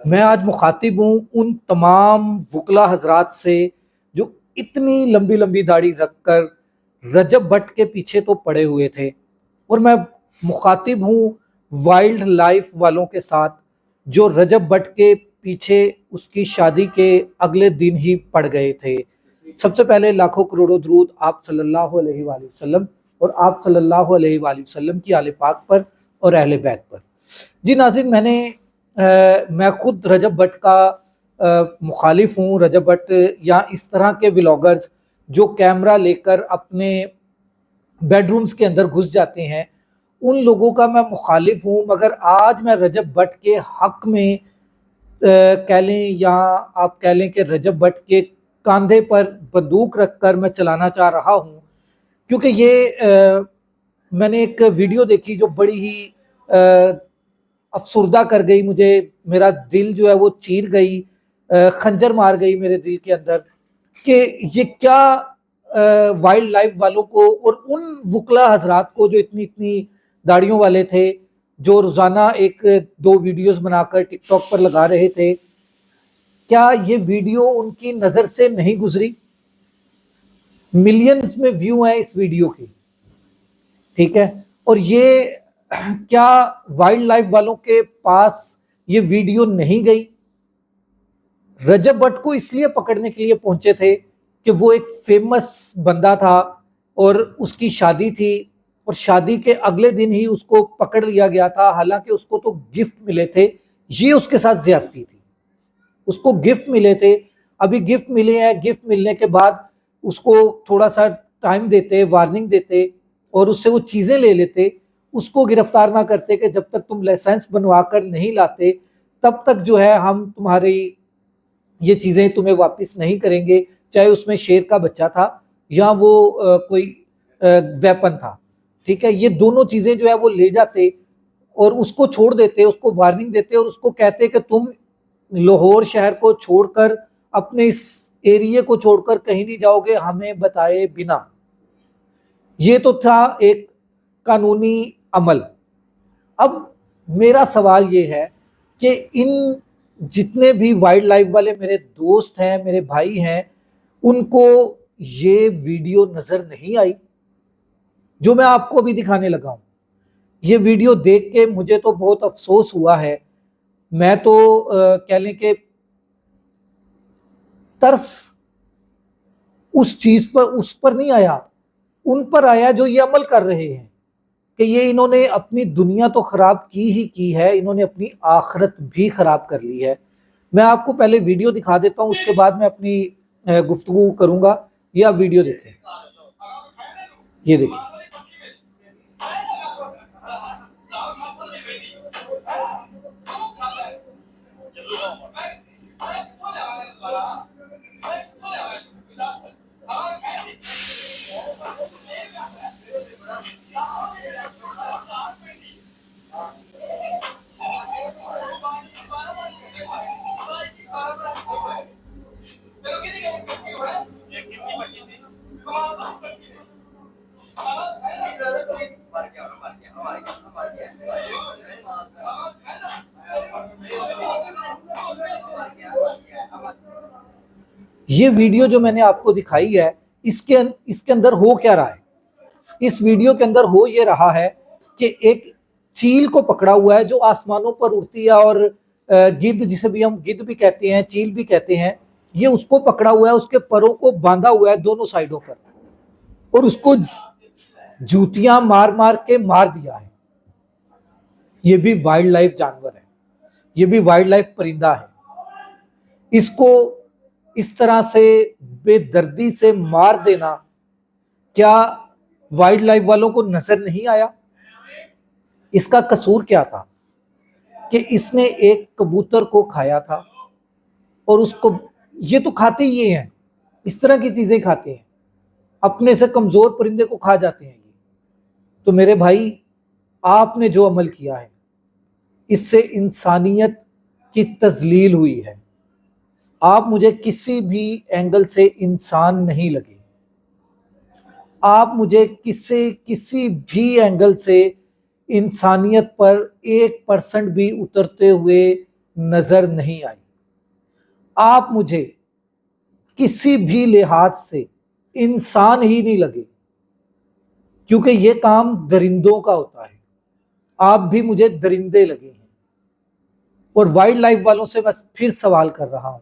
میں آج مخاطب ہوں ان تمام وکلا حضرات سے جو اتنی لمبی لمبی داڑھی رکھ کر رجب بٹ کے پیچھے تو پڑے ہوئے تھے، اور میں مخاطب ہوں وائلڈ لائف والوں کے ساتھ جو رجب بٹ کے پیچھے اس کی شادی کے اگلے دن ہی پڑ گئے تھے۔ سب سے پہلے لاکھوں کروڑوں درود آپ صلی اللہ علیہ وآلہ وسلم اور آپ صلی اللہ علیہ وآلہ وسلم کی آل پاک پر اور اہل بیت پر۔ جی ناظرین، میں خود رجب بٹ کا مخالف ہوں۔ رجب بٹ یا اس طرح کے ولاگرز جو کیمرہ لے کر اپنے بیڈ رومز کے اندر گھس جاتے ہیں، ان لوگوں کا میں مخالف ہوں۔ مگر آج میں رجب بٹ کے حق میں کہہ لیں یا آپ کہہ لیں کہ رجب بٹ کے کاندھے پر بندوق رکھ کر میں چلانا چاہ رہا ہوں، کیونکہ میں نے ایک ویڈیو دیکھی جو بڑی ہی افسردہ کر گئی مجھے۔ میرا دل جو ہے وہ چیر گئی، خنجر مار گئی میرے دل کے اندر کہ یہ کیا وائلڈ لائف والوں کو اور ان وکلا حضرات کو جو اتنی اتنی داڑیوں والے تھے، جو روزانہ ایک دو ویڈیوز بنا کر ٹک ٹاک پر لگا رہے تھے، کیا یہ ویڈیو ان کی نظر سے نہیں گزری؟ ملینز میں ویو ہیں اس ویڈیو کی، ٹھیک ہے، اور یہ کیا وائلڈ لائف والوں کے پاس یہ ویڈیو نہیں گئی؟ رجب بٹ کو اس لیے پکڑنے کے لیے پہنچے تھے کہ وہ ایک فیمس بندہ تھا اور اس کی شادی تھی، اور شادی کے اگلے دن ہی اس کو پکڑ لیا گیا تھا، حالانکہ اس کو تو گفٹ ملے تھے۔ یہ اس کے ساتھ زیادتی تھی، اس کو گفٹ ملے تھے، ابھی گفٹ ملے ہیں، گفٹ ملنے کے بعد اس کو تھوڑا سا ٹائم دیتے، وارننگ دیتے اور اس سے وہ چیزیں لے لیتے، اس کو گرفتار نہ کرتے کہ جب تک تم لائسنس بنوا کر نہیں لاتے تب تک جو ہے ہم تمہاری یہ چیزیں تمہیں واپس نہیں کریں گے، چاہے اس میں شیر کا بچہ تھا یا وہ کوئی ویپن تھا، ٹھیک ہے۔ یہ دونوں چیزیں جو ہے وہ لے جاتے اور اس کو چھوڑ دیتے، اس کو وارننگ دیتے اور اس کو کہتے کہ تم لاہور شہر کو چھوڑ کر، اپنے اس ایریے کو چھوڑ کر کہیں نہیں جاؤ گے ہمیں بتائے بنا۔ یہ تو تھا ایک قانونی عمل۔ اب میرا سوال یہ ہے کہ ان جتنے بھی وائلڈ لائف والے میرے دوست ہیں، میرے بھائی ہیں، ان کو یہ ویڈیو نظر نہیں آئی جو میں آپ کو بھی دکھانے لگا ہوں؟ یہ ویڈیو دیکھ کے مجھے تو بہت افسوس ہوا ہے۔ میں تو کہہ لیں کہ ترس اس چیز پر اس پر نہیں آیا، ان پر آیا جو یہ عمل کر رہے ہیں، کہ یہ انہوں نے اپنی دنیا تو خراب کی ہی کی ہے، انہوں نے اپنی آخرت بھی خراب کر لی ہے۔ میں آپ کو پہلے ویڈیو دکھا دیتا ہوں، اس کے بعد میں اپنی گفتگو کروں گا۔ یہ آپ ویڈیو دیکھیں، یہ دیکھیں۔ یہ ویڈیو جو میں نے آپ کو دکھائی ہے، اس کے اندر ہو کیا رہا ہے؟ اس ویڈیو کے اندر ہو یہ رہا ہے کہ ایک چیل کو پکڑا ہوا ہے جو آسمانوں پر اڑتی ہے، اور گدھ، جسے بھی ہم گدھ بھی کہتے ہیں، چیل بھی کہتے ہیں، یہ اس کو پکڑا ہوا ہے، اس کے پروں کو باندھا ہوا ہے دونوں سائیڈوں پر، اور اس کو جوتیاں مار مار کے مار دیا ہے۔ یہ بھی وائلڈ لائف جانور ہے، یہ بھی وائلڈ لائف پرندہ ہے۔ اس کو اس طرح سے بے دردی سے مار دینا کیا وائلڈ لائف والوں کو نظر نہیں آیا؟ اس کا قصور کیا تھا کہ اس نے ایک کبوتر کو کھایا تھا، اور اس کو یہ تو کھاتے ہی ہیں، اس طرح کی چیزیں کھاتے ہیں، اپنے سے کمزور پرندے کو کھا جاتے ہیں۔ تو میرے بھائی، آپ نے جو عمل کیا ہے اس سے انسانیت کی تذلیل ہوئی ہے۔ آپ مجھے کسی بھی اینگل سے انسان نہیں لگے، آپ مجھے کسی بھی اینگل سے انسانیت پر 1% بھی اترتے ہوئے नजर नहीं आई। आप मुझे किसी भी लिहाज से इंसान ही नहीं लगे, क्योंकि ये काम दरिंदों का होता है। आप भी मुझे दरिंदे लगे हैं। और वाइल्ड लाइफ वालों से मैं फिर सवाल कर रहा हूं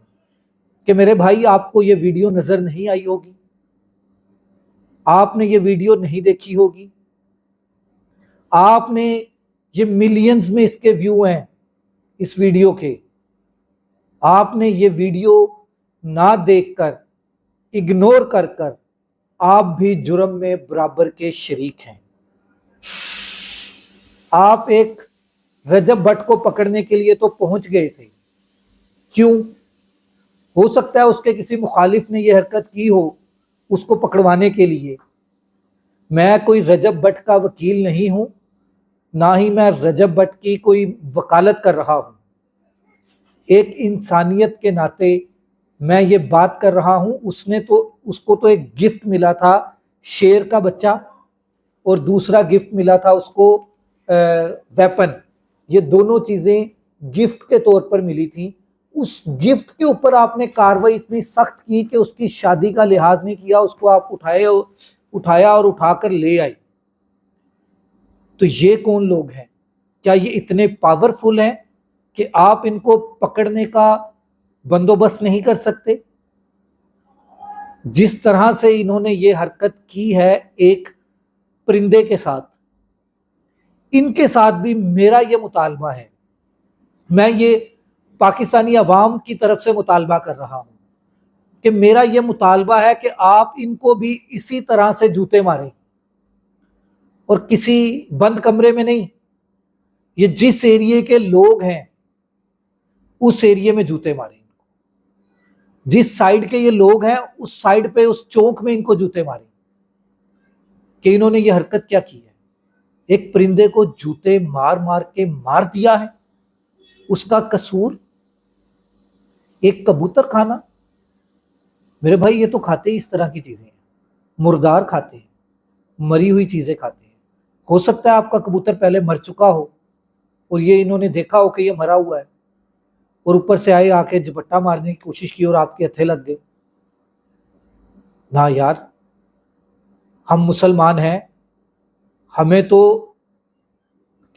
कि मेरे भाई, आपको ये वीडियो नजर नहीं आई होगी, आपने ये वीडियो नहीं देखी होगी, आपने ये मिलियंस में इसके व्यू हैं इस वीडियो के, आपने ये वीडियो ना देखकर, इग्नोर कर कर आप भी जुर्म में बराबर के शरीक हैं। आप एक रजब भट्ट को पकड़ने के लिए तो पहुंच गए थे, क्यों? हो सकता है उसके किसी मुखालिफ ने यह हरकत की हो उसको पकड़वाने के लिए। मैं कोई रजब भट्ट का वकील नहीं हूं, ना ही मैं रजब भट्ट की कोई वकालत कर रहा हूं। एक इंसानियत के नाते मैं ये बात कर रहा हूं। उसको तो एक गिफ्ट मिला था, शेर का बच्चा, और दूसरा गिफ्ट मिला था उसको वेपन। ये दोनों चीजें गिफ्ट के तौर पर मिली थी। उस गिफ्ट के ऊपर आपने कार्रवाई इतनी सख्त की कि उसकी शादी का लिहाज नहीं किया, उसको आप उठाया और उठाकर ले आए। तो ये कौन लोग हैं? क्या ये इतने पावरफुल हैं कि आप इनको पकड़ने का बंदोबस्त नहीं कर सकते? जिस तरह से इन्होंने ये हरकत की है एक परिंदे के साथ, इनके साथ भी मेरा ये मुतालबा है। मैं ये पाकिस्तानी अवाम की तरफ से मुतालबा कर रहा हूं कि मेरा ये मुतालबा है कि आप इनको भी इसी तरह से जूते मारें, और किसी बंद कमरे में नहीं। ये जिस एरिया के लोग हैं उस एरिया में जूते मारें इनको। जिस साइड के ये लोग हैं उस साइड पे, उस चौक में इनको जूते मारें कि इन्होंने ये हरकत क्या की है। एक परिंदे को जूते मार मार के मार दिया है, उसका कसूर एक कबूतर खाना। मेरे भाई, ये तो खाते ही इस तरह की चीजें हैं, मुर्दार खाते हैं, मरी हुई चीजें खाते हैं। हो सकता है आपका कबूतर पहले मर चुका हो और ये इन्होंने देखा हो कि ये मरा हुआ है, और ऊपर से आए, आके झपट्टा मारने की कोशिश की और आपके हथे लग गए। ना यार, हम मुसलमान हैं, हमें तो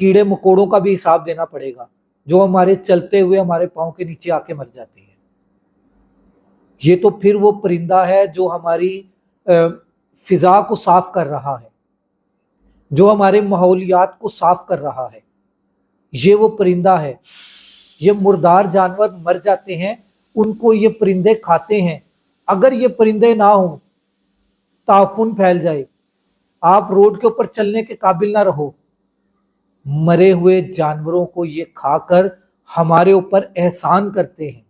कीड़े मकोड़ों का भी हिसाब देना पड़ेगा जो हमारे चलते हुए हमारे पांव के नीचे आके मर जाते हैं। ये तो फिर वो परिंदा है जो हमारी फिजा को साफ कर रहा है, जो हमारे माहौलियात को साफ कर रहा है। ये वो परिंदा है। ये मुर्दार जानवर मर जाते हैं, उनको ये परिंदे खाते हैं। अगर ये परिंदे ना हो, ताफुन फैल जाए, आप रोड के ऊपर चलने के काबिल ना रहो, मरे हुए जानवरों को ये खाकर हमारे ऊपर एहसान करते हैं,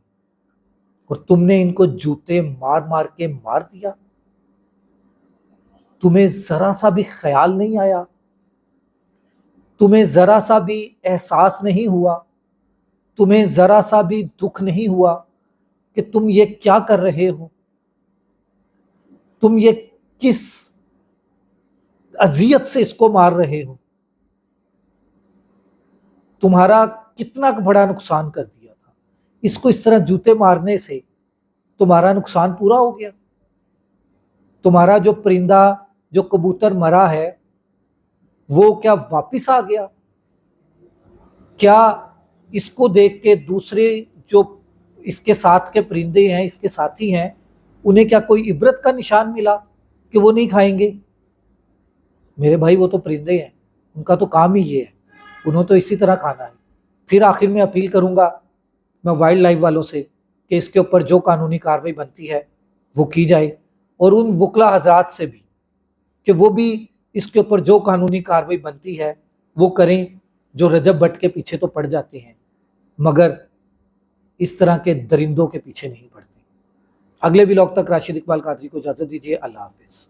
और तुमने इनको जूते मार मार के मार दिया। तुम्हें जरा सा भी ख्याल नहीं आया, तुम्हें जरा सा भी एहसास नहीं हुआ, तुम्हें जरा सा भी दुख नहीं हुआ कि तुम ये क्या कर रहे हो? तुम ये किस अजियत से इसको मार रहे हो? तुम्हारा कितना बड़ा नुकसान कर दिया था। इसको इस तरह जूते मारने से तुम्हारा नुकसान पूरा हो गया। तुम्हारा जो परिंदा, जो कबूतर मरा है, वो क्या वापिस आ गया? क्या इसको देख के दूसरे जो इसके साथ के परिंदे हैं, इसके साथी हैं, उन्हें क्या कोई इबरत का निशान मिला कि वो नहीं खाएंगे? मेरे भाई, वो तो परिंदे हैं, उनका तो काम ही ये है, उन्होंने तो इसी तरह खाना है। फिर आखिर में अपील करूंगा मैं वाइल्ड लाइफ वालों से कि इसके ऊपर जो कानूनी कार्रवाई बनती है वो की जाए, और उन वकला हजरात से भी कि वो भी इसके ऊपर जो कानूनी कार्रवाई बनती है वो करें, जो रजब भट्ट के पीछे तो पड़ जाते हैं मगर इस तरह के दरिंदों के पीछे नहीं पड़ते। अगले व्लॉग तक राशिद इकबाल कादरी को इजाजत दीजिए। अल्लाह हाफिज।